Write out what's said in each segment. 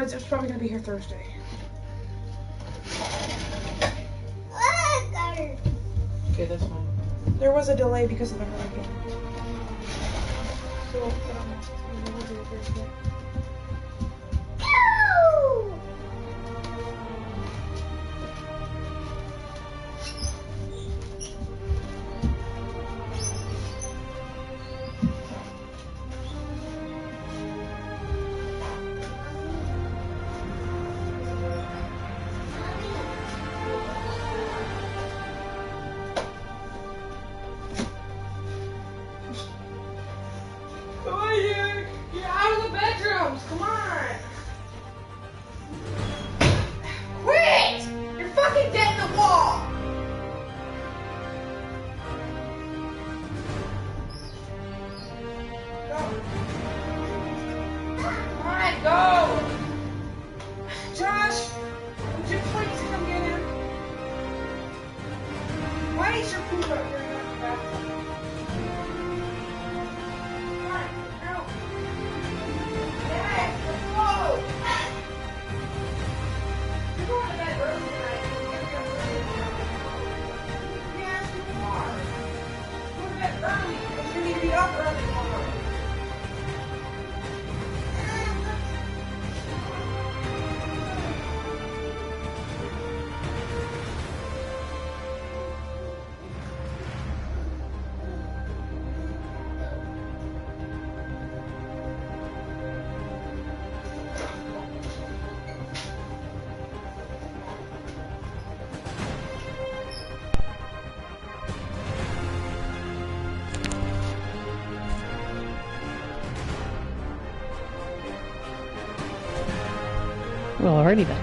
Besides, it's probably gonna be here Thursday. Okay, that's fine. There was a delay because of the hurricane. So, we'll do it Thursday. Get out of the bedrooms! Come on! Quit! You're fucking dead in the wall! Go. Come on, go! Josh! Would you please come get him? Why is your poop up here in the bathroom? Well, alrighty then.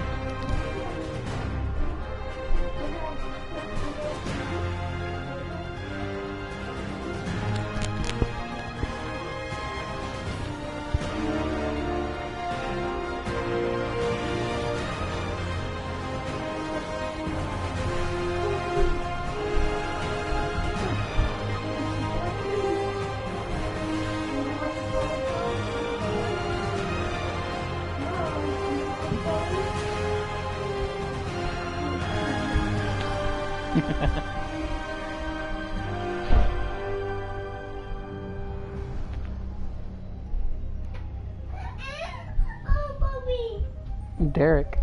Derek.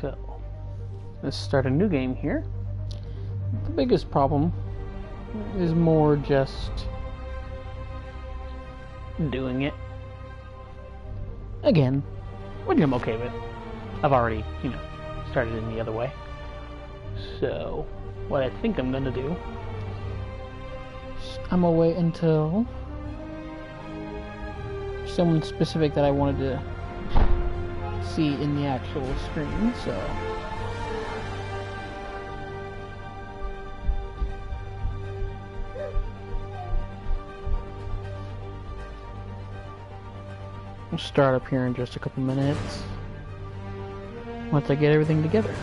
So, let's start a new game here. The biggest problem is more just doing it again, which I'm okay with. I've already, started in the other way. So, what I think I'm gonna do is I'm gonna wait until someone specific that I wanted to see in the actual screen, so we'll start up here in just a couple minutes once I get everything together.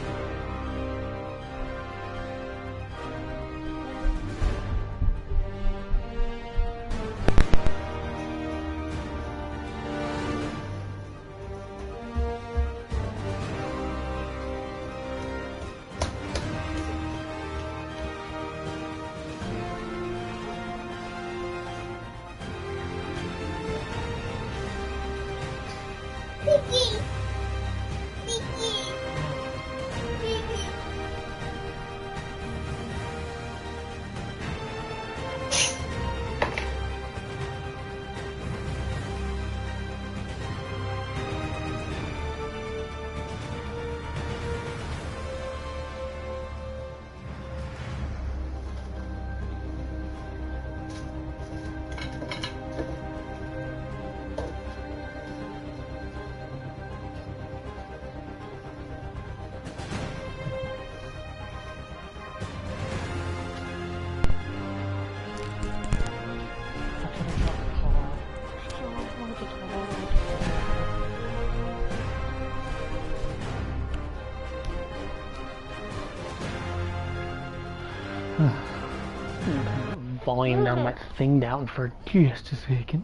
Volume down my thing down for just a second.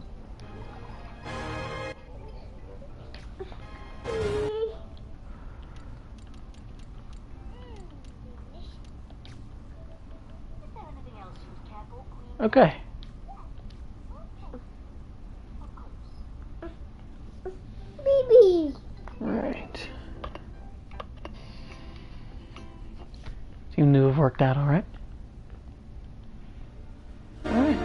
Okay. Baby. Alright. Seem to have worked out alright. Alright.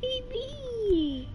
Baby.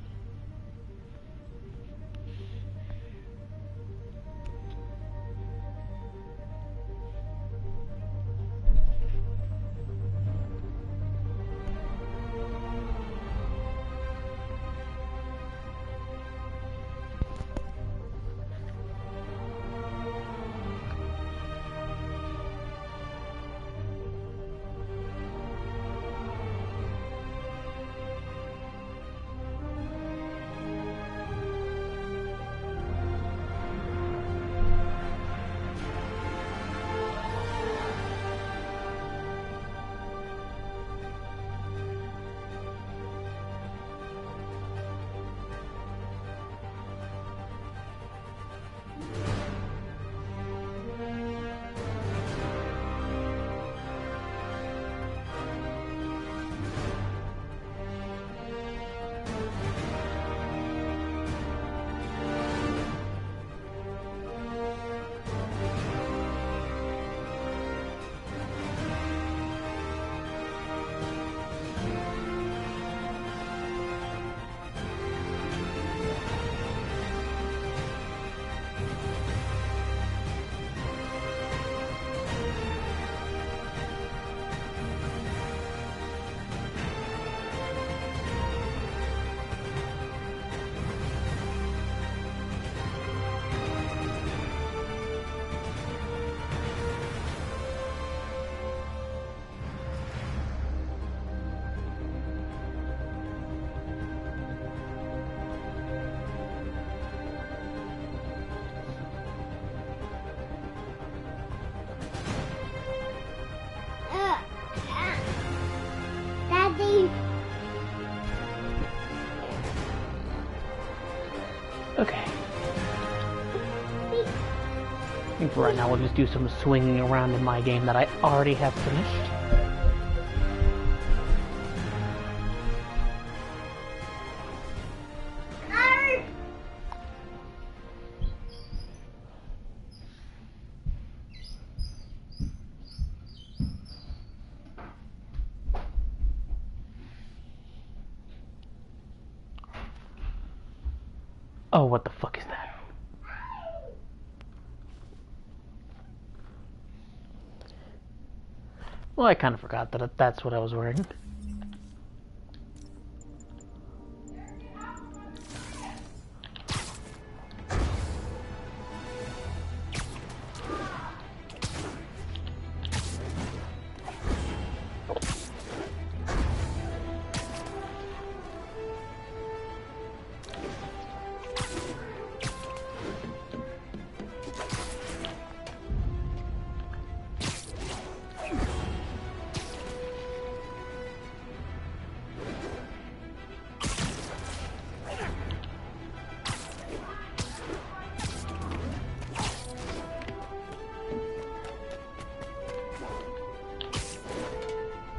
Daddy. Okay. I think for right now we'll just do some swinging around in my game that I already have finished. Oh, what the fuck is that? Well, I kind of forgot that that's what I was wearing.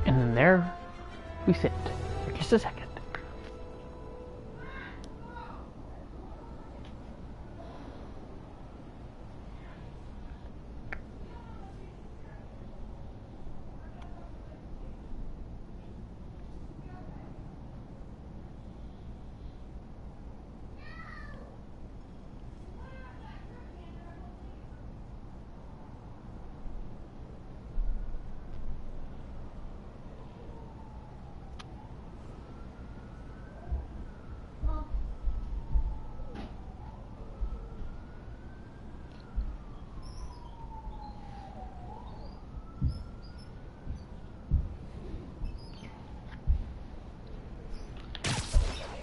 And then there we sit for just a second.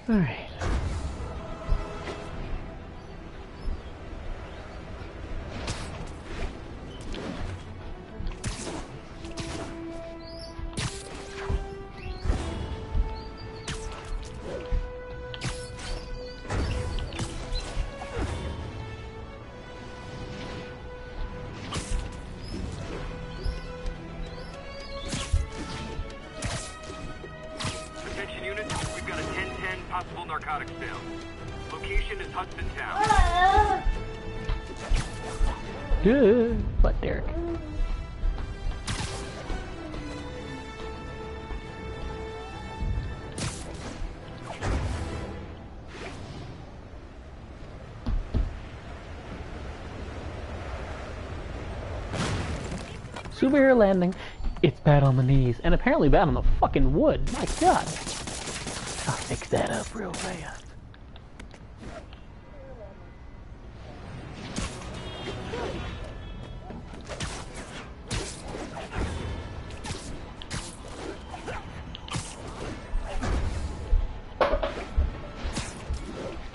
Alright. Attention units, we've got a 10-10 possible narcotics sale. Location is Hudson Town. Good. What, Derek? Superhero landing. It's bad on the knees, and apparently bad on the fucking wood. My God. I'll fix that up real fast.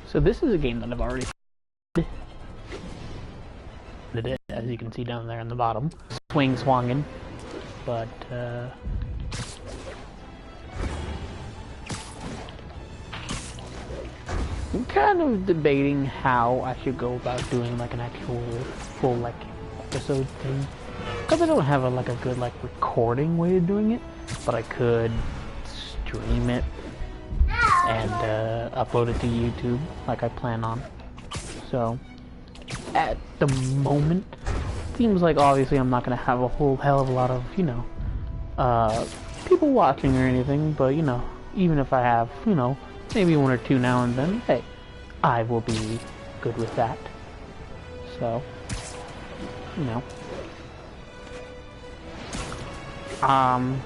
So this is a game that I've already did it, as you can see down there on the bottom. Swing swangin'. But I'm kind of debating how I should go about doing like an actual full like episode thing, because I don't have a good like recording way of doing it, but I could stream it and upload it to YouTube like I plan on. So at the moment, seems like obviously I'm not gonna have a whole hell of a lot of, you know, people watching or anything, but you know, even if I have, you know, maybe one or two now and then, hey, I will be good with that. So, you know, I'm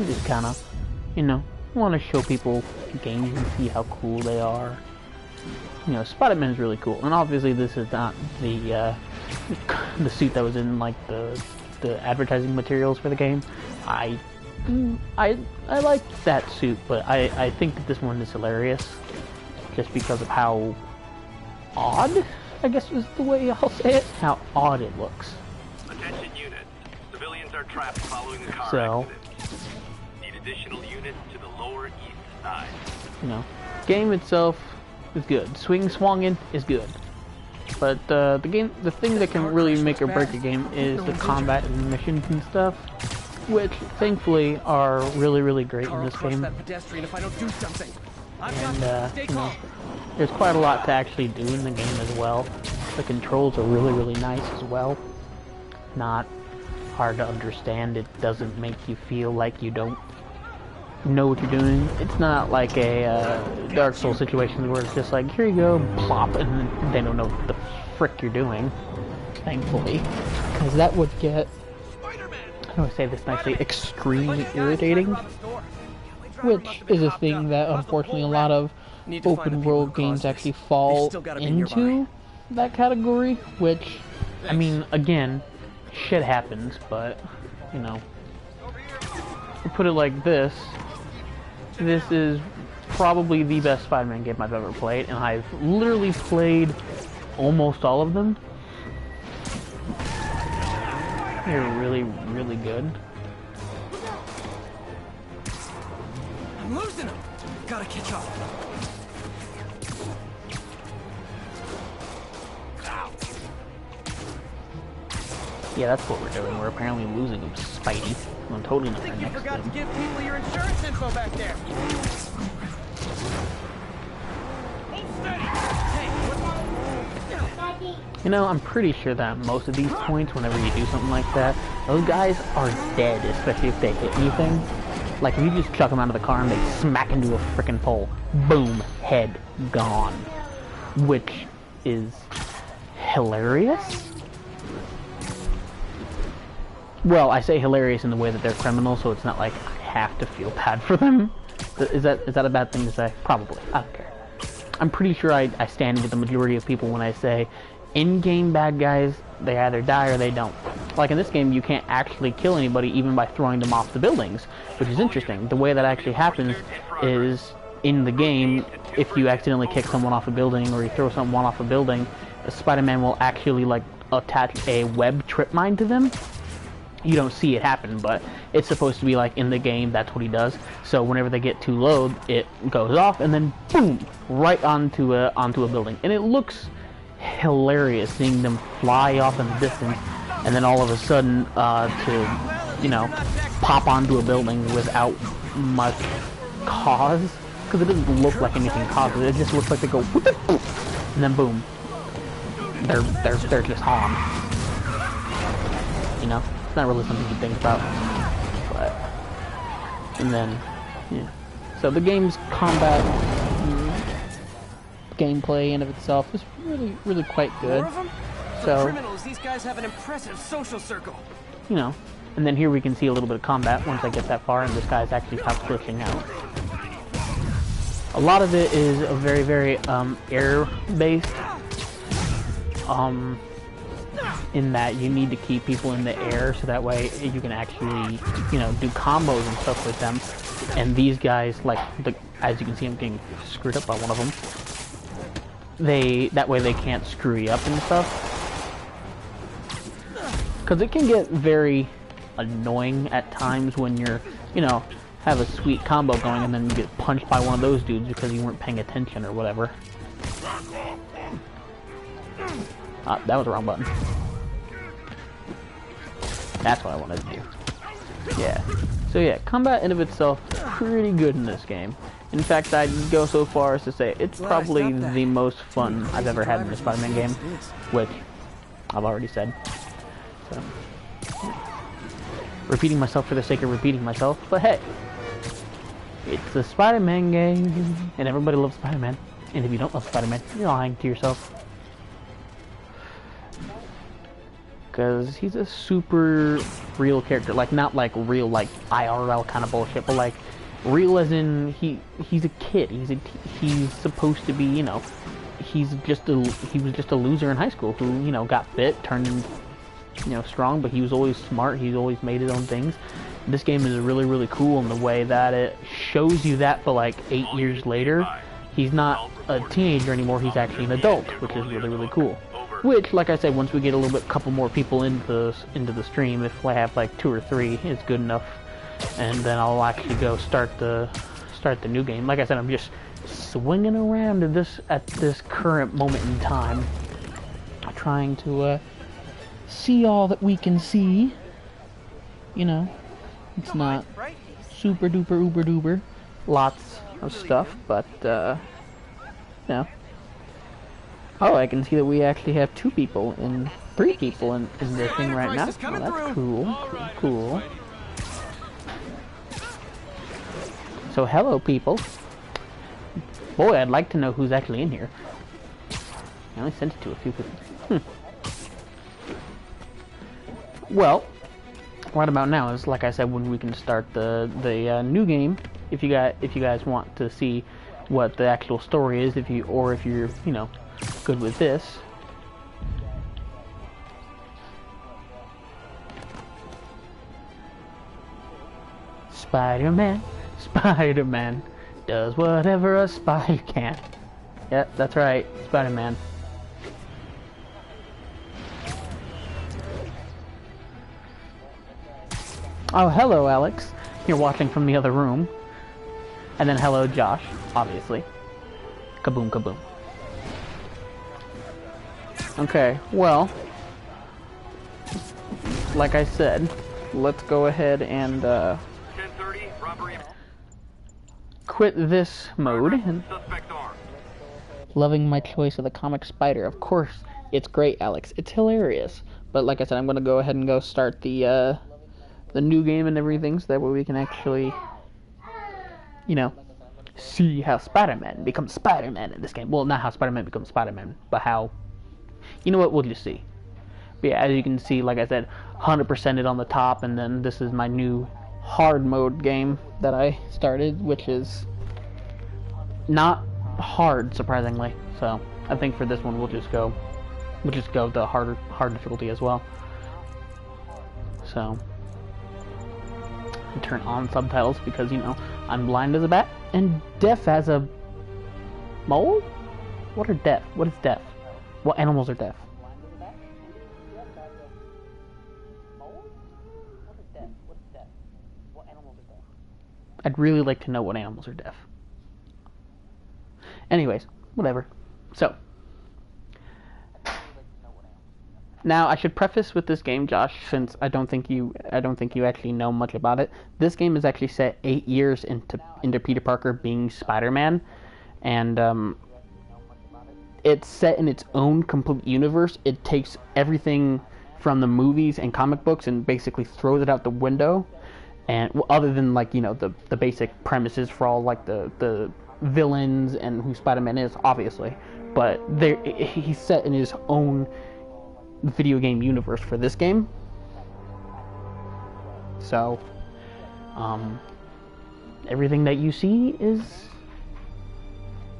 just kind of, you know, want to show people games and see how cool they are. You know, Spiderman is really cool, and obviously this is not the suit that was in like the advertising materials for the game. I like that suit, but I think that this one is hilarious, just because of how odd, I guess is the way I'll say it, how odd it looks. Attention units. Civilians are trapped following the car accident. Need additional units to the lower east side. You know, game itself is good. Swing swangin' is good. But the thing that can really make or break a game is the combat and the missions and stuff, which thankfully are really, really great in this game. And you know, there's quite a lot to actually do in the game as well. The controls are really, really nice as well. Not hard to understand. It doesn't make you feel like you don't know what you're doing. It's not like a Dark Souls situation where it's just like, here you go, plop, and they don't know what the frick you're doing. Thankfully, because that would get, how do I say this nicely, extremely irritating. Which is a thing that unfortunately a lot of open world games actually fall into that category. Which, I mean, again, shit happens, but you know, to put it like this. This is probably the best Spider-Man game I've ever played, and I've literally played almost all of them. They're really, really good. I'm losing him. Gotta catch up. Yeah, that's what we're doing. We're apparently losing him, Spidey. I'm totally not I think you next to forgot to him. give people your insurance info back there. Hold steady. Hey, You know, I'm pretty sure that most of these points, whenever you do something like that, those guys are dead, especially if they hit anything. Like, if you just chuck them out of the car and they smack into a frickin' pole, boom, head gone. Which is hilarious. Well, I say hilarious in the way that they're criminals, so it's not like I have to feel bad for them. Is that a bad thing to say? Probably. I don't care. I'm pretty sure I stand with the majority of people when I say in-game bad guys, they either die or they don't. Like in this game, you can't actually kill anybody even by throwing them off the buildings, which is interesting. The way that actually happens is in the game, if you accidentally kick someone off a building or you throw someone off a building, Spider-Man will actually like attach a web trip mine to them. You don't see it happen, but it's supposed to be like in the game, that's what he does. So whenever they get too low, it goes off and then boom, right onto a building. And it looks hilarious seeing them fly off in the distance and then all of a sudden to, you know, pop onto a building without much cause. Because it doesn't look like anything causes it. It just looks like they go and then boom. They're just on. You know? It's not really something to think about. But and then yeah. So the game's combat gameplay in of itself is really quite good. More of them? So For criminals, these guys have an impressive social circle. you know, and then here we can see a little bit of combat once I get that far and this guy's actually stopped glitching out. A lot of it is a very air-based, in that you need to keep people in the air so that way you can actually, you know, do combos and stuff with them. And these guys, like, as you can see, I'm getting screwed up by one of them. That way they can't screw you up and stuff. Because it can get very annoying at times when you're, you know, have a sweet combo going and then you get punched by one of those dudes because you weren't paying attention or whatever. That was the wrong button. That's what I wanted to do. Yeah. So yeah, combat in of itself pretty good in this game. In fact, I'd go so far as to say it's probably the most fun I've ever had in a Spider-Man game, which I've already said. So, repeating myself for the sake of repeating myself, but hey, it's a Spider-Man game, and everybody loves Spider-Man. And if you don't love Spider-Man, you're lying to yourself. Because he's a super real character, like not like real like IRL kind of bullshit, but like real as in he's a kid. He's supposed to be, you know, he was just a loser in high school who, you know, got bit, turned, you know, strong, but he was always smart. He's always made his own things. This game is really cool in the way that it shows you that, but like 8 years later, he's not a teenager anymore. He's actually an adult, which is really cool. Which, like I said, once we get a little bit, couple more people into the stream, if I have like 2 or 3, it's good enough, and then I'll actually go start the new game. Like I said, I'm just swinging around at this current moment in time, trying to see all that we can see. You know, it's not super duper uber duper, lots of stuff, but you know. Oh, I can see that we actually have 2 people and 3 people in this thing right now. Oh, that's cool. Cool. So, hello, people. Boy, I'd like to know who's actually in here. I only sent it to a few people. Well, right about now is, like I said, when we can start the new game. If you guys want to see what the actual story is, if you're, you know, good with this. Spider-Man does whatever a spider can. Yep, that's right, Spider-Man. Oh, hello, Alex. You're watching from the other room. And then hello, Josh, obviously. Kaboom, kaboom. Okay, well, like I said, let's go ahead and quit this mode. And loving my choice of the comic Spider. Of course, it's great, Alex. It's hilarious. But like I said, I'm gonna go ahead and go start the new game and everything, so that way we can actually, you know, see how Spider-Man becomes Spider-Man in this game. Well, not how Spider-Man becomes Spider-Man, but how. You know what, we'll just see. But yeah, as you can see, like I said, 100%ed on the top, and then this is my new hard mode game that I started, which is not hard, surprisingly. So I think for this one we'll just go the hard difficulty as well. So and turn on subtitles because, you know, I'm blind as a bat and deaf as a mole? What are deaf? What is deaf? What animals are deaf? I'd really like to know what animals are deaf. Anyways, whatever. So, now I should preface with this game, Josh, since I don't think you actually know much about it. This game is actually set 8 years into Peter Parker being Spider-Man, and it's set in its own complete universe. It takes everything from the movies and comic books and basically throws it out the window. And well, other than like the basic premises for all like the villains and who Spider-Man is, obviously, but he's set in his own video game universe for this game. So, everything that you see is,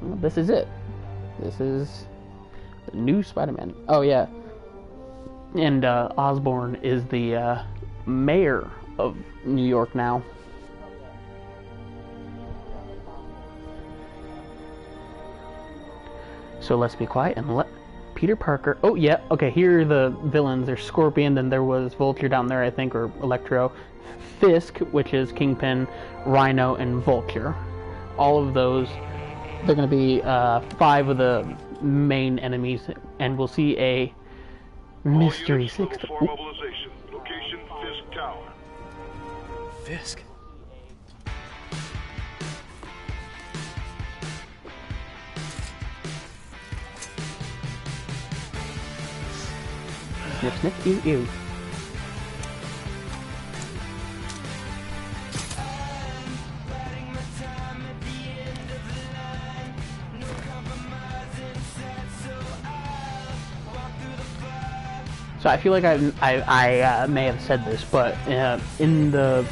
well, this is it. This is the new Spider-Man. Oh yeah, and Osborn is the mayor of New York now. So let's be quiet and let Peter Parker... Oh, yeah, okay, here are the villains. There's Scorpion, then there was Vulture down there, I think, or Electro. Fisk, which is Kingpin, Rhino, and Vulture. All of those, they're going to be 5 of the main enemies, and we'll see a mystery 6. Mobilization. Location Fisk Tower. Fisk? Sniff, sniff, ew, ew. So I feel like I may have said this, but in the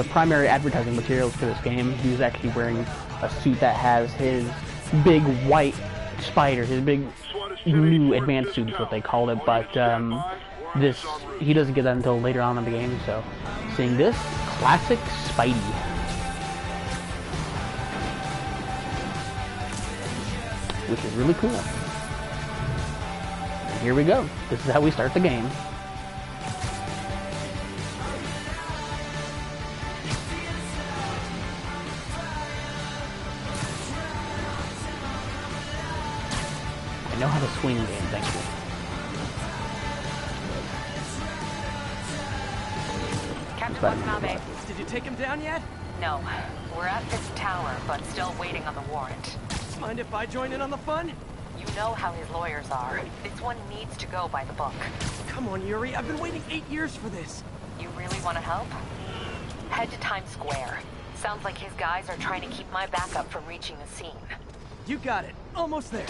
primary advertising materials for this game, he was actually wearing a suit that has his big white spider, his big new advanced suit is what they called it, but he doesn't get that until later on in the game. So seeing this classic Spidey. Which is really cool. And here we go. This is how we start the game. I know how to swing game, thank you. Captain Watanabe. Did you take him down yet? No. We're at this tower, but still waiting on the warrant. Mind if I join in on the fun? You know how his lawyers are. This one needs to go by the book. Come on, Yuri. I've been waiting 8 years for this. You really want to help? Head to Times Square. Sounds like his guys are trying to keep my backup from reaching the scene. You got it. Almost there.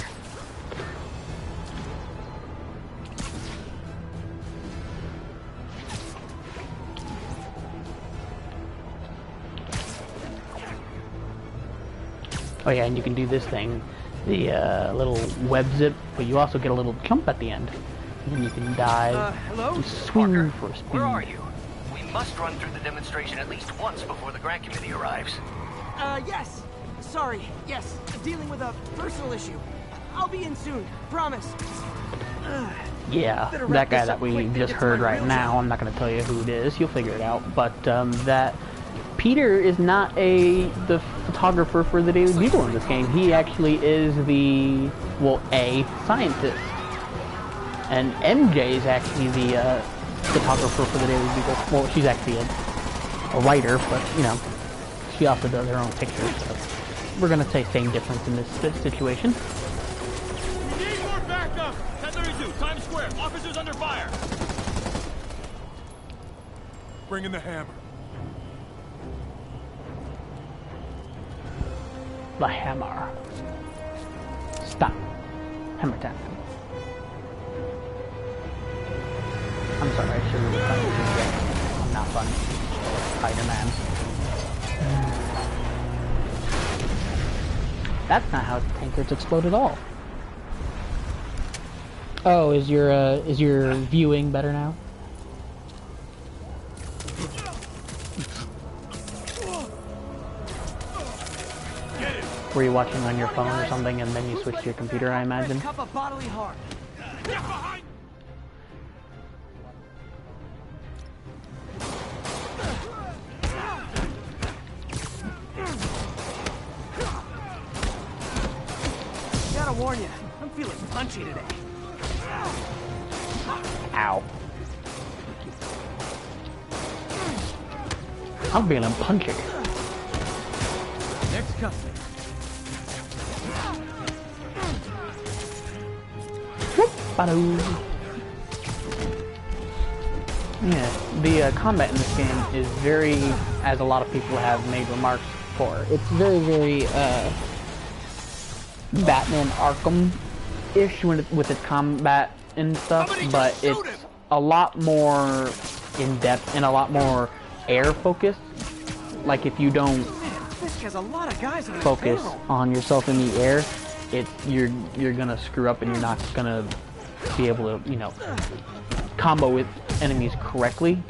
Oh yeah, and you can do this thing, the little web zip, but you also get a little jump at the end. And then you can dive Hello? and swing Parker, for a speed. where are you? We must run through the demonstration at least once before the grant committee arrives. Yes. Sorry. Yes. Dealing with a personal issue. I'll be in soon. Promise. Yeah, Better wrap that guy this that up we quick and just get to my heard right real now, job. I'm not going to tell you who it is, you'll figure it out, but that Peter is not the photographer for the Daily Bugle in this game. He actually is a scientist. And MJ is actually the photographer for the Daily Bugle. Well, she's actually a writer, but, you know, she also does her own pictures, so we're going to say same difference in this situation. We need more backup! 1032, Times Square. Officers under fire. Bring in the hammer. The hammer. Stop. Hammer time. I'm sorry, I should have done this. I'm not funny. Spider-Man. That's not how tankers explode at all. Oh, is your viewing better now? were you watching on your phone or something, and then you switched to your computer, I imagine? Cup of bodily harm. Gotta warn you, I'm feeling punchy today. Ow. I'm feeling punchy. Next customer. Yeah, the combat in this game is very, as a lot of people have made remarks for, it's very, very Batman Arkham-ish with its combat and stuff, but it's a lot more in-depth and a lot more air-focused. Like, if you don't focus on yourself in the air, you're gonna screw up and you're not gonna be able to, you know, combo with enemies correctly,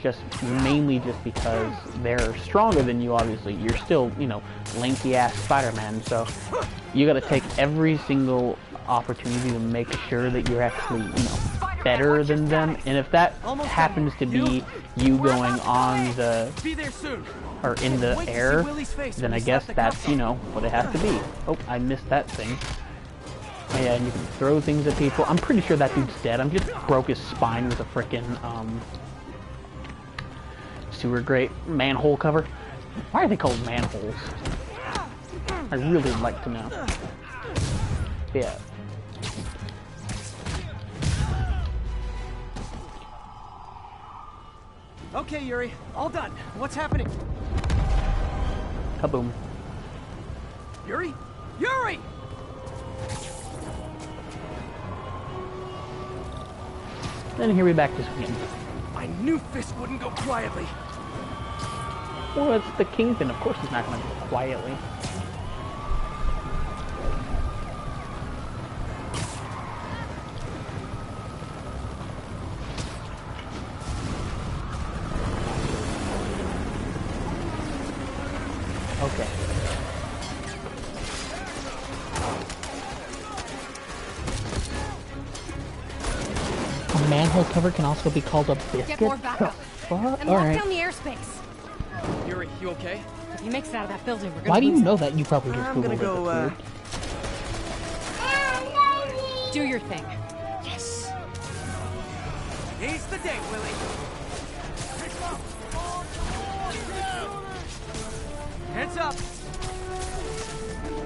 mainly just because they're stronger than you. Obviously, you're still, you know, lanky ass Spider-Man, so you gotta take every single opportunity to make sure that you're actually, you know, better than them. And if that happens to be you going on the or in the air, then I guess that's, you know, what it has to be. Oh, I missed that thing. Oh, yeah, and you can throw things at people. I'm pretty sure that dude's dead. I'm just broke his spine with a frickin' sewer grate manhole cover. Why are they called manholes? I really would like to know. Yeah. Okay, Yuri, all done. What's happening? Kaboom. Yuri? Yuri! Then here we back to swinging. I knew Fist wouldn't go quietly. Well, it's the Kingpin. Of course he's not going to go quietly. Okay. A manhole cover can also be called a biscuit? Get more backup. And lock down the airspace. Yuri, you okay? If he makes it out of that building, we're gonna Why do you lose know that? You probably just I'm gonna Googled go, it. Do your thing. Yes! He's the day, Willie! Heads up!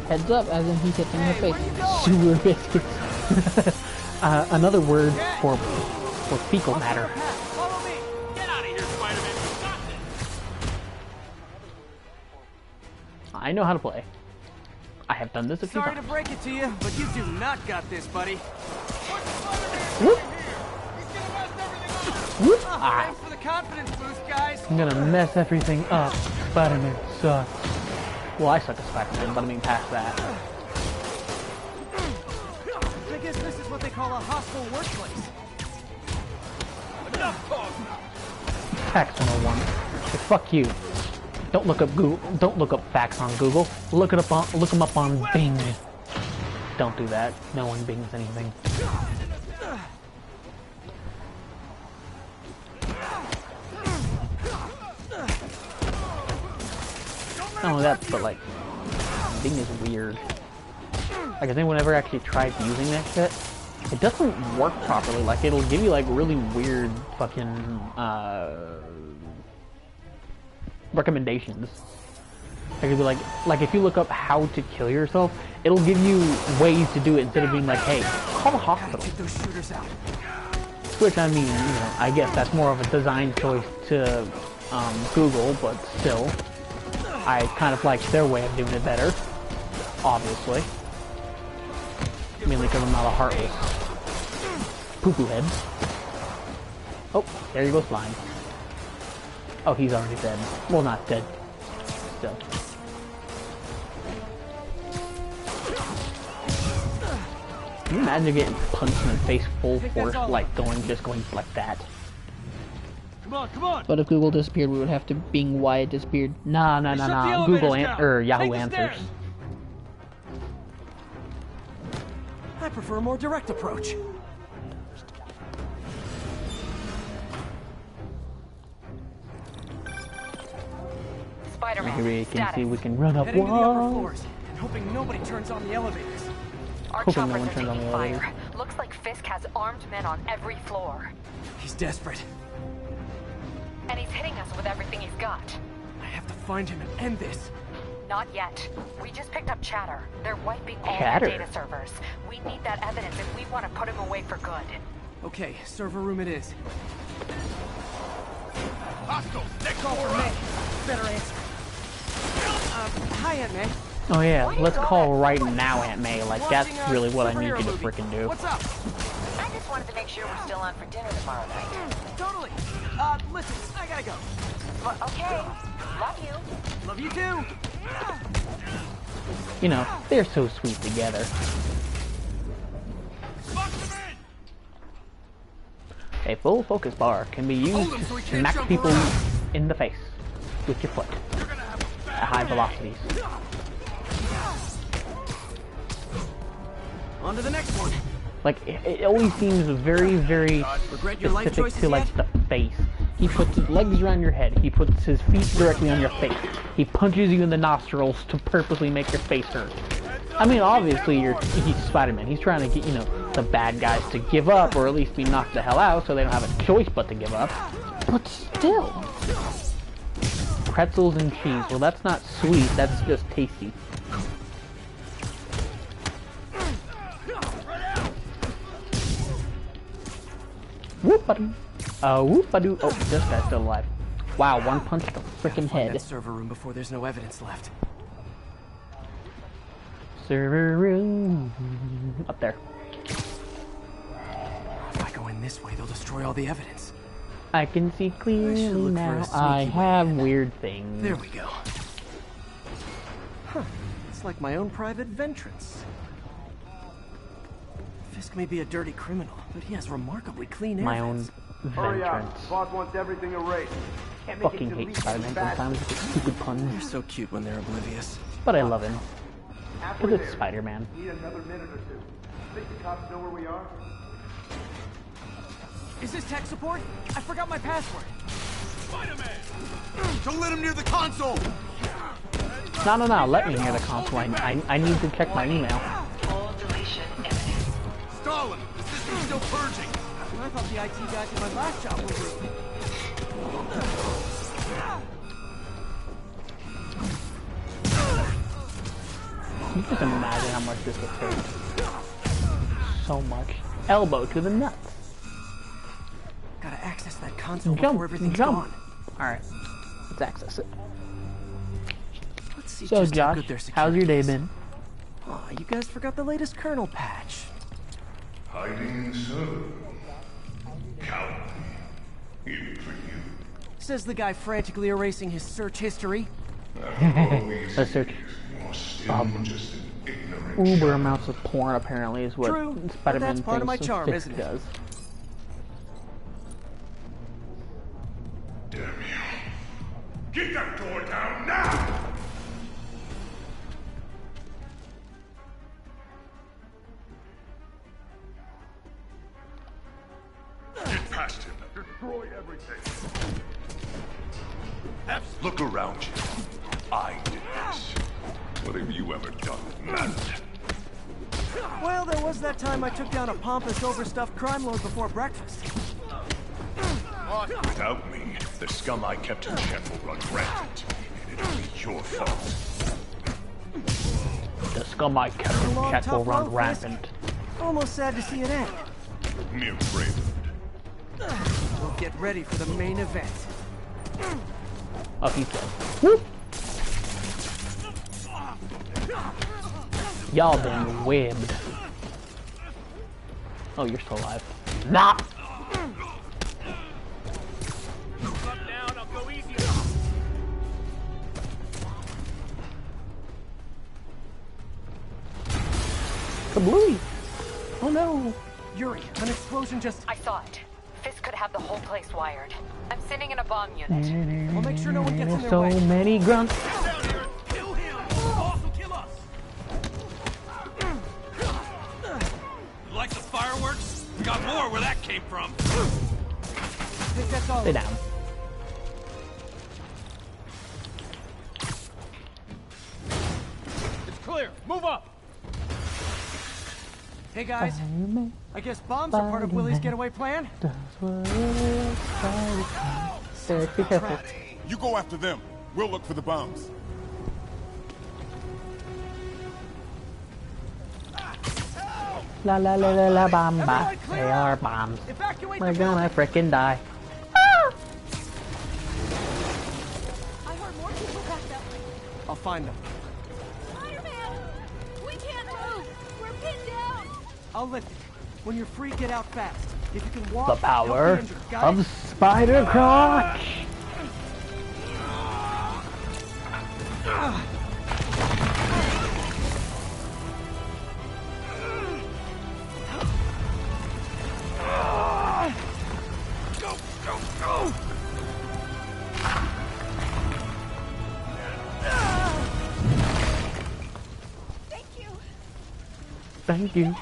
Heads up, as in he hit him in the face. Sewer biscuits. Another word for fecal matter. Follow me! Get out of here, Spider-Man. Stop this. I know how to play. I have done this a few Sorry times. to break it to you, but you do not got this, buddy. Whoop. Whoop. Thanks for the confidence boost, guys. I'm gonna mess everything up. Spider-Man sucks. Well, I suck at Spider-Man, but I mean past that. I guess this is what they call a hostile workplace. Enough talk. Facts 101. Hey, fuck you. Don't look up Google. Don't look up facts on Google. Look them up on Bing. Don't do that. No one bings anything. Not only that, but like, Bing is weird. Like, has anyone ever actually tried using that shit? It doesn't work properly. Like, it'll give you like really weird fucking recommendations. Like, it'll be like if you look up how to kill yourself, it'll give you ways to do it instead of being like, hey, call the hospital. Get those shooters out. Which, I mean, you know, I guess that's more of a design choice to Google, but still, I kind of like their way of doing it better, obviously. Mainly because I'm not a heartless poo-poo head. Oh, there he goes flying. Oh, he's already dead. Well, not dead. Still. Can you imagine getting punched in the face full force, like just going like that? Come on, come on. But if Google disappeared, we would have to Bing why it disappeared. Nah. Shut the Google elevators down. Yahoo Take the Answers. stairs. prefer a more direct approach. Spiderman, Maybe we can status. see we can run up Heading to the upper walls. floors and hoping nobody turns on the elevators. Our Hoping no choppers one are turns on taking the fire. elevator. Looks like Fisk has armed men on every floor. He's desperate. And he's hitting us with everything he's got. I have to find him and end this. Not yet. We just picked up chatter. They're wiping all Chatter? their data servers. We need that evidence if we want to put him away for good. Okay, server room it is. Hostiles, next Call door for up. May. Better answer. Hi, Aunt May. Oh yeah, let's call right now, Aunt May. Like, that's really what I need you to freaking do. What's up? I just wanted to make sure we're still on for dinner tomorrow night. Totally. Listen, I gotta go. Well, okay. Love you. Love you too. You know, they're so sweet together. Lock them in. A full focus bar can be used Hold him so he to can't knock jump people around. in the face with your foot You're gonna have a at high velocities. On to the next one. Like, it always seems very, very Regret your life specific choices to, like, the face. He puts his legs around your head. He puts his feet directly on your face. He punches you in the nostrils to purposely make your face hurt. I mean, obviously, he's Spider-Man. He's trying to get, you know, the bad guys to give up, or at least be knocked the hell out, so they don't have a choice but to give up. But still. Pretzels and cheese. Well, that's not sweet. That's just tasty. Whoop-a-doo. Whoop-a-doo. Oh, this guy's still alive. Wow, one punch to the freaking Find head. that server room before there's no evidence left. Server room. Up there. If I go in this way, they'll destroy all the evidence. I can see clearly look for now. a sneaky I way have weird things. There we go. Huh. It's like my own private ventrance. Fisk may be a dirty criminal, but he has remarkably clean air My vents. own Hurry up. ventrance. Boss wants everything erased. Can't make Fucking it hate delete Spider-Man fast. sometimes with his stupid They're puns. so cute when they're oblivious. But I love him. Halfway Because it's there. Spider-Man. Need another minute or two. Think the cops know where we are? Is this tech support? I forgot my password. Spider-Man! Don't let him near the console! No, let me hear the console. I need to check my email. Full deletion imminent. Stalin, the system's still purging. I thought the IT guys at my last job were rude. You just imagine how much this would hurt. So much. Elbow to the nuts. Gotta access that console Jump, before everything's jump. gone. Alright, let's access it. Let's see So, just how Josh, good their how's your day security is. been? Aw, you guys forgot the latest kernel patch. Hiding in the server. Cowardly. Even for you. Says the guy frantically erasing his search history. After all these Let's search. years, you're still just an ignorant Uber child. amounts of porn apparently is what True, but Spider-Man that's part of my thinks charm, Fisk isn't it? does. Damn you. Get that door down now! Get past him. Destroy everything. Look around you. I did this. What have you ever done that mattered? Well, there was that time I took down a pompous, overstuffed crime lord before breakfast. Without me, the scum I kept in check will run rampant. And it'll be your fault. The scum I kept in Long, check will tough run road, Fisk. rampant. Almost sad to see it end. Mere prelude. We'll get ready for the main event. Oh, he's dead. Whoop! Y'all been webbed. Oh, you're still alive. Nah! Come down, I'll go easy. Kablooey! Oh no! Yuri, an explosion just... I saw it. Fisk could have the whole place wired. I'm sending in a bomb unit. We'll make sure no one gets in their So way. many grunts. Get down here! Kill him! Boss will kill us! all. Stay down. It's clear. Move up. Hey guys, I guess bombs are part of Willie's getaway plan? Derek, be careful. You go after them. We'll look for the bombs. La la la la la bomba. They are bombs. We're gonna frickin' die. I heard more people back that way. I'll find them. Spider-Man! We can't move! We're pinned down! I'll lift it. When you're free, get out fast. If you can walk, The power help the injured, got it? of Spider Crotch. Thank you.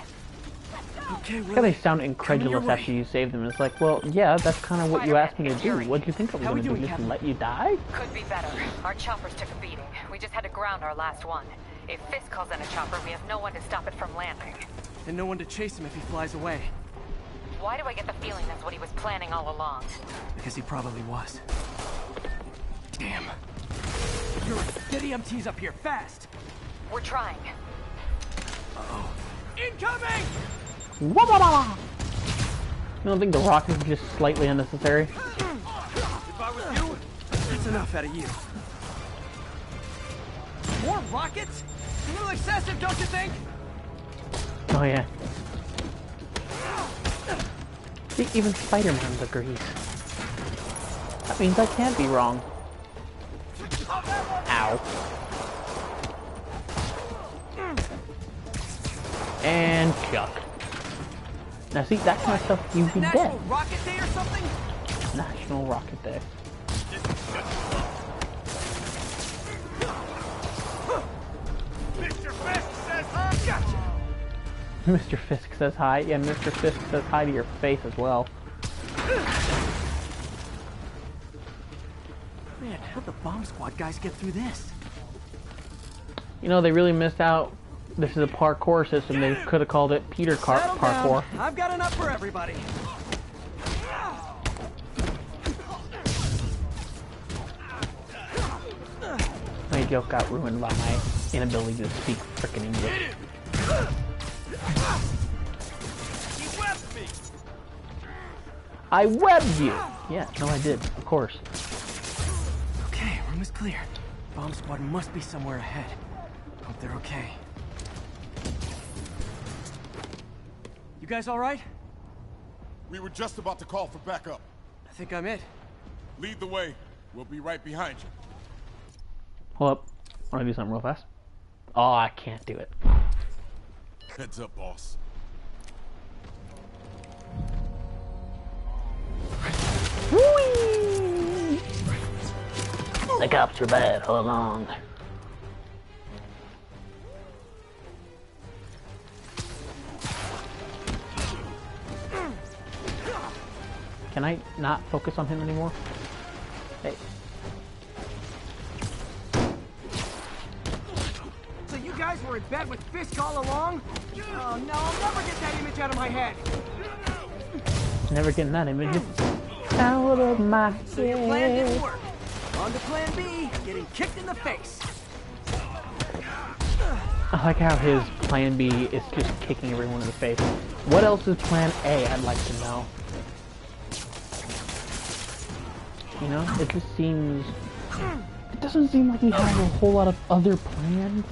Okay, Look how they sound Coming incredulous your way. after you save them. It's like, well, yeah, that's kind of what you asked me to do. What do you think I was How we going to do? doing, Just Captain? let you die? Could be better. Our choppers took a beating. We just had to ground our last one. If Fisk calls in a chopper, we have no one to stop it from landing. And no one to chase him if he flies away. Why do I get the feeling that's what he was planning all along? Because he probably was. Damn. Yuri, get EMTs up here, fast! We're trying. Uh-oh. Incoming! Wah-wah-wah! You don't think the rocket is just slightly unnecessary? If I was you, that's enough out of you. More rockets? A little excessive, don't you think? Oh yeah. See, even Spider-Man agrees. That means I can't be wrong. Ow. And Chuck. Now see, that kind of stuff you'd be National dead. Rocket Day or something? National Rocket Day. Mr. Fisk says hi. Gotcha. Mr. Fisk says hi. Yeah, Mr. Fisk says hi to your face as well. Man, how'd the bomb squad guys get through this? You know, they really missed out. This is a parkour system. They could have called it Peter Settle Parkour. down. I've got enough for everybody. My joke got ruined by my inability to speak frickin' English. He webbed me. I webbed you! Yeah, no I did, of course. Okay, room is clear. Bomb squad must be somewhere ahead. Hope they're okay. You guys all right? We were just about to call for backup. I think I'm it. Lead the way. We'll be right behind you. Hold up. Wanna do something real fast? Oh, I can't do it. Heads up, boss. Whee! The cops are bad, hold on. Can I not focus on him anymore? Hey. So you guys were in bed with Fisk all along? Oh no, I'll never get that image out of my head. Never getting that image out of my So your plan didn't head. work. On to plan B, getting kicked in the face. I like how his plan B is just kicking everyone in the face. What else is plan A, I'd like to know. You know, it just seems... It doesn't seem like he has a whole lot of other plans.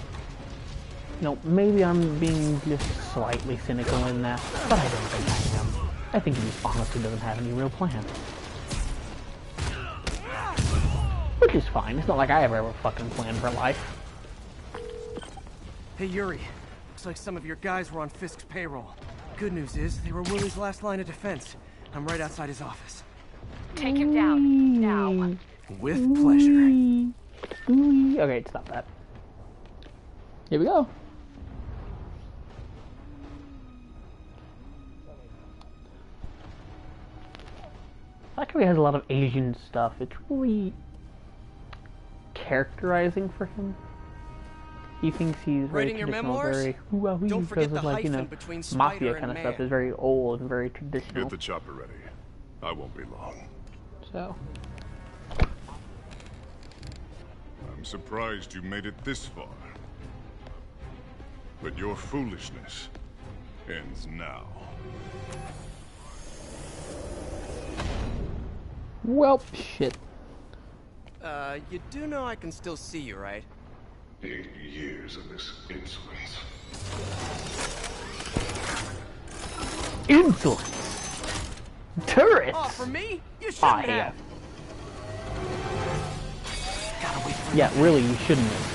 You know, maybe I'm being just slightly cynical in that, but I don't think I am. I think he just honestly doesn't have any real plan. Which is fine, it's not like I ever have a fucking plan for life. Hey Yuri, looks like some of your guys were on Fisk's payroll. Good news is, they were Willie's last line of defense. I'm right outside his office. Take him down, now. With pleasure. Okay, stop that. Here we go. I like how he has a lot of Asian stuff. It's really characterizing for him. He thinks he's very Writing your traditional, memoirs? very hoo-ah-hoo, Don't forget because the of, like, you know, hyphen between spider mafia and kind of man. stuff is very old and very traditional. Get the chopper ready. I won't be long. So, I'm surprised you made it this far. But your foolishness ends now. well, shit. You do know I can still see you, right? 8 years of this insolence. Insolence! Turrets! Oh, for me? You shouldn't Ah, have. Yeah, really, you shouldn't have.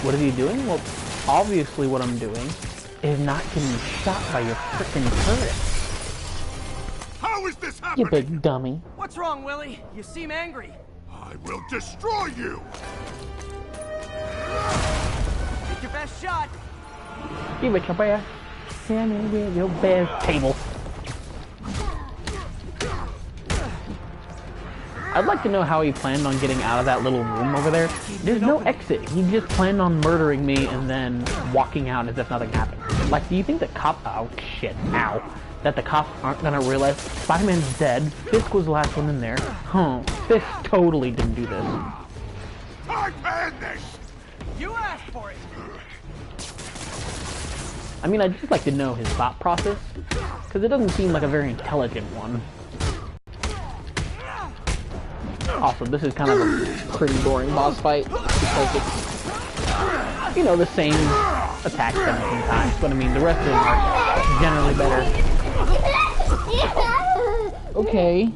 What are you doing? Well, obviously what I'm doing is not getting shot by your frickin' turret. How is this You happening? big dummy. What's wrong, Willie? You seem angry. I will destroy you! Take your best shot. Give it your best. Hit me with your best table. I'd like to know how he planned on getting out of that little room over there. There's no exit. He just planned on murdering me and then walking out as if nothing happened. Like, do you think the cop... Oh, shit. Ow. That the cops aren't gonna realize Spider-Man's dead. Fisk was the last one in there. Huh. Fisk totally didn't do this. I planned this! You asked for it. I mean, I'd just like to know his thought process, because it doesn't seem like a very intelligent one. Also, this is kind of a pretty boring boss fight, because it's, you know, the same attack 17 times, but I mean, the rest of them are generally better. Okay.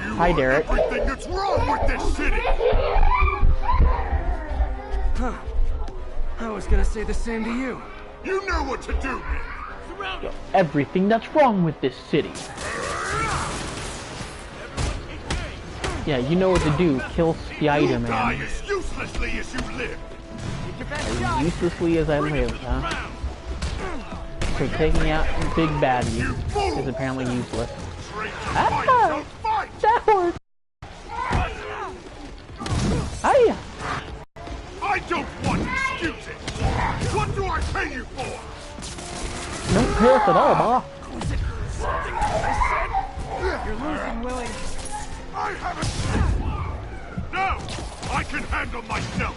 Hi, Derek. Everything that's wrong with this city! Huh. I was gonna say the same to you. You know what to do, man! Surround it! Everything that's wrong with this city. Yeah, you know what to do. Kill You die Spiderman. as uselessly as you live! Take your best As shot. uselessly as I live, huh? So taking out Big Baddie is apparently useless. Ah! Don't fight! That hurt! Hiya! I don't want excuses! What do I pay you for? No payoff at all, Ma. You're losing, Willie. I haven't... No! I can handle myself!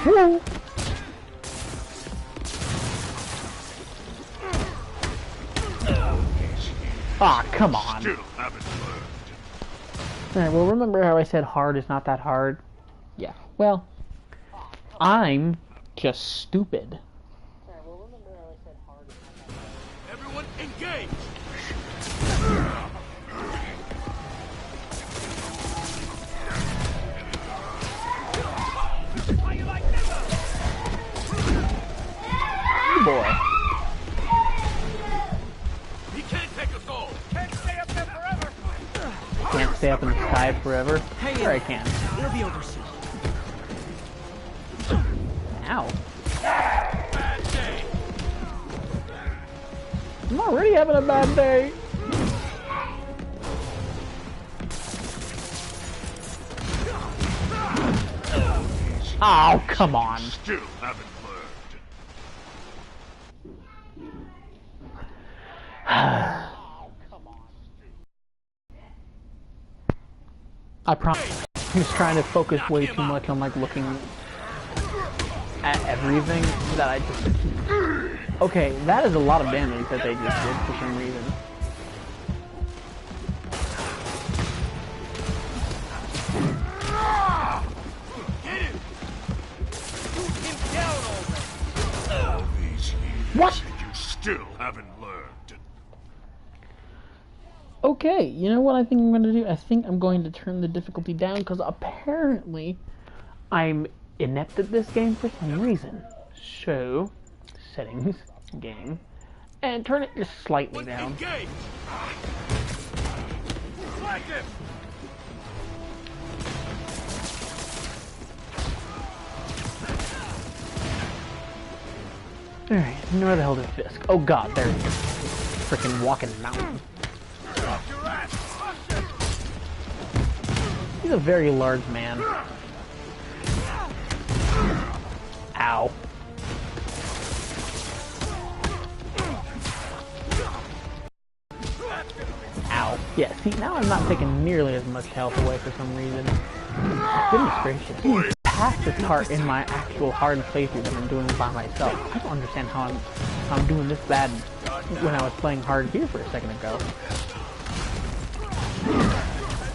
Woo! Ah, come on. Still haven't learned. Alright, well, remember how I said hard is not that hard? Yeah, well, I'm just stupid. Everyone engage! Good boy. He can't take us all! Can't stay up there forever! Can't stay up in the sky forever. Sure I can. It'll be over soon. Ow. Bad day! I'm already having a bad day. Oh, come on. Still haven't learned. I promise. I'm just trying to focus way too much on, like, looking at everything that I just... Okay, that is a lot of damage that they just did for some reason. Get him! Shoot him down already! These years, What? you still haven't learned. Okay, you know what I think I'm going to do? I think I'm going to turn the difficulty down because apparently I'm inept at this game for some reason. So, settings, game, And turn it just slightly down. Engage! Flank him! Alright, where the hell is Fisk? Oh god, there he is. Freaking walking mountain. He's a very large man. Ow. Ow. Yeah, see, now I'm not taking nearly as much health away for some reason. Goodness gracious. Past this part in my actual hard playthrough that I'm doing by myself. I don't understand how I'm doing this bad when I was playing hard here for a second ago.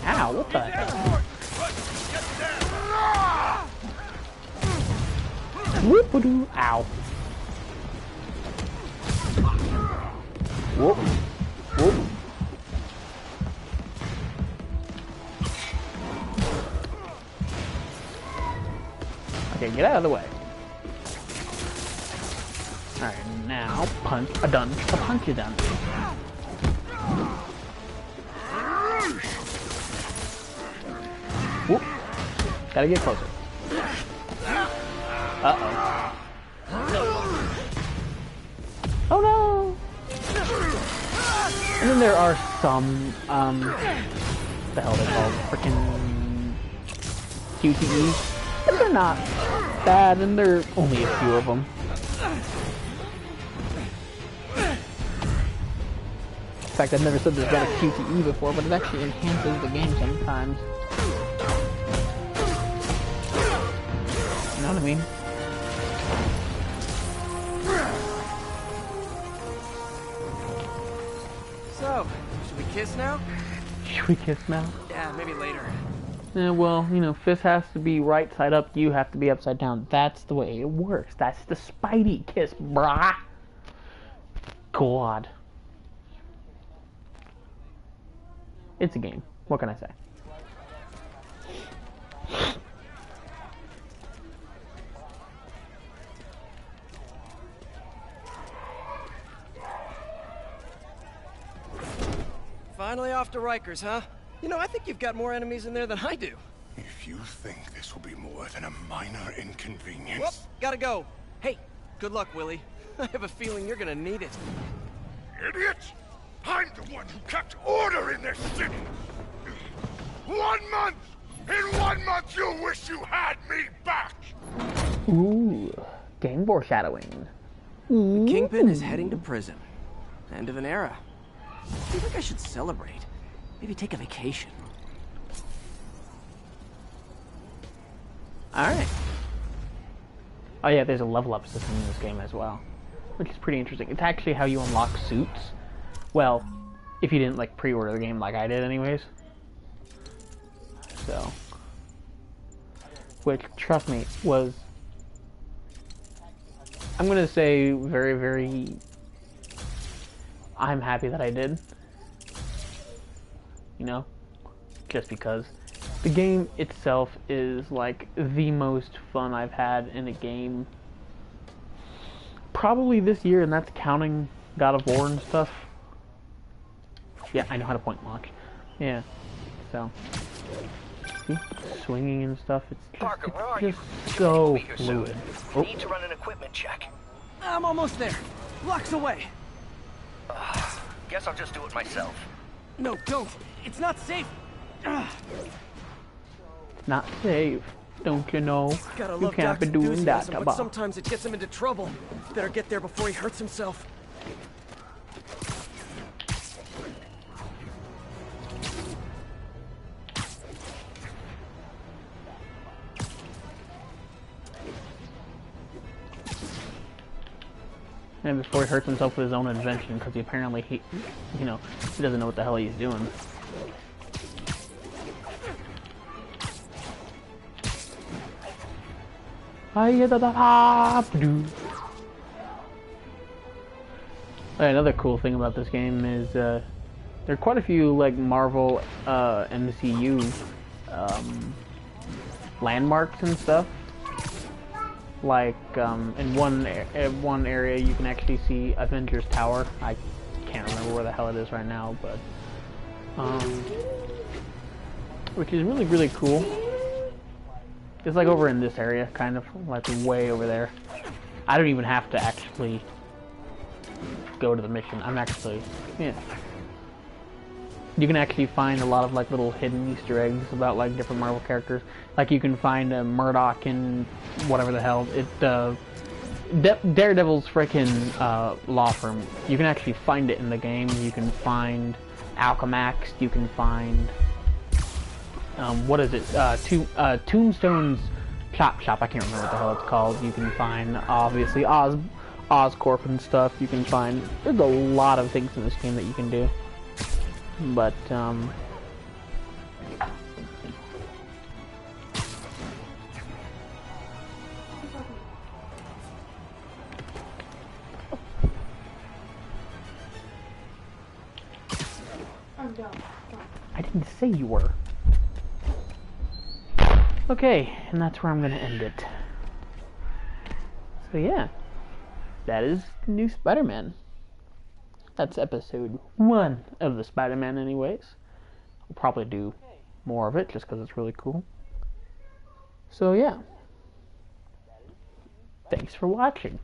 Ow, what the heck? Whoop-a-doo. Ow. Whoop. Whoop. Okay, get out of the way. Alright, now punch a done. A punch a done. Whoop. Gotta get closer. Uh-oh. Oh no! And then there are some, what the hell they're called? Frickin' QTEs. But they're not bad, and there are only a few of them. In fact, I've never said there's got a QTE before, but it actually enhances the game sometimes. You know what I mean? So, should we kiss now? Should we kiss now? Yeah, maybe later. Well, you know, Fisk has to be right side up, you have to be upside down. That's the way it works. That's the Spidey kiss, brah. God. It's a game. What can I say? Finally off to Rikers, huh? You know, I think you've got more enemies in there than I do. If you think this will be more than a minor inconvenience... Whoop, gotta go. Hey, good luck, Willie. I have a feeling you're gonna need it. Idiot! I'm the one who kept order in this city! 1 month! In 1 month you'll wish you had me back! Ooh, game foreshadowing. The Kingpin is heading to prison. End of an era. I feel like I should celebrate. Maybe take a vacation. Alright. Oh yeah, there's a level up system in this game as well, which is pretty interesting. It's actually how you unlock suits. Well, if you didn't like pre-order the game like I did anyways. So, which, trust me, was, I'm gonna say very, very, I'm happy that I did. You know, just because the game itself is like the most fun I've had in a game probably this year, and that's counting God of War and stuff. Yeah, I know how to point launch. Yeah, so see, swinging and stuff. It's just, Parker, where are it's you? just so Be here soon. fluid. Oh. Need to run an equipment check. I'm almost there. Blocks away. Guess I'll just do it myself. No, don't. It's not safe. Not safe, don't you know? Gotta You love can't be Doc's doing that, enthusiasm, but sometimes it gets him into trouble. Better get there before he hurts himself. And before he hurts himself with his own invention, because he apparently, you know, he doesn't know what the hell he's doing. Another cool thing about this game is there are quite a few like Marvel MCU landmarks and stuff. Like in one area, you can actually see Avengers Tower. I can't remember where the hell it is right now, but which is really, really cool. It's like over in this area, kind of like way over there. I don't even have to actually go to the mission. I'm actually, yeah. You can actually find a lot of like little hidden Easter eggs about like different Marvel characters. Like you can find Murdoch in whatever the hell Daredevil's freaking law firm. You can actually find it in the game. You can find Alchemax. You can find what is it? Tombstone's Chop Shop. I can't remember what the hell it's called. You can find obviously Oscorp and stuff. You can find, there's a lot of things in this game that you can do. But I'm done. I didn't say you were. Okay, and that's where I'm gonna end it. So yeah, that is the new Spider-Man. That's episode 1 of the Spider-Man anyways. I'll probably do more of it just because it's really cool. So yeah. Thanks for watching.